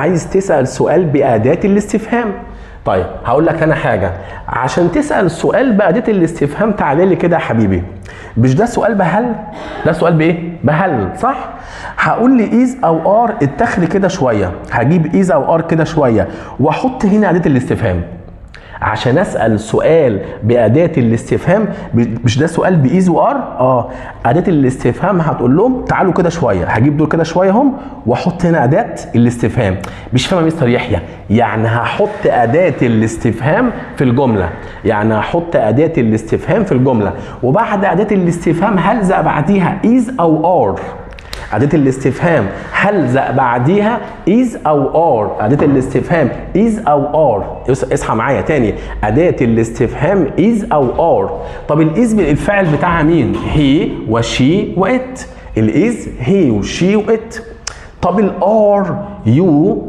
عايز تسأل سؤال بأداة الاستفهام. طيب هقول لك انا حاجه، عشان تسال سؤال بأداة الاستفهام تعالى لي كده يا حبيبي. مش ده سؤال بهل؟ ده سؤال بايه؟ بهل، صح؟ هقول لي از او ار اتخلي كده شويه، هجيب از او ار كده شويه واحط هنا أداة الاستفهام عشان اسال سؤال بأداة الاستفهام. مش ده سؤال بإيز وار؟ أداة الاستفهام هتقول لهم تعالوا كده شويه، هجيب دول كده شويه هم واحط هنا أداة الاستفهام. مش فاهم يا مستر يحيى؟ يعني هحط أداة الاستفهام في الجمله، يعني هحط أداة الاستفهام في الجمله، وبعد أداة الاستفهام هلزق بعديها إيز أو ار. أداة الاستفهام هلزق بعديها is أو are. أداة الاستفهام is أو are. اصحى معايا تاني، أداة الاستفهام is أو are. طب الإز الفاعل بتاعها مين؟ he وشي وإت. الإز he وشي وإت. طب الار يو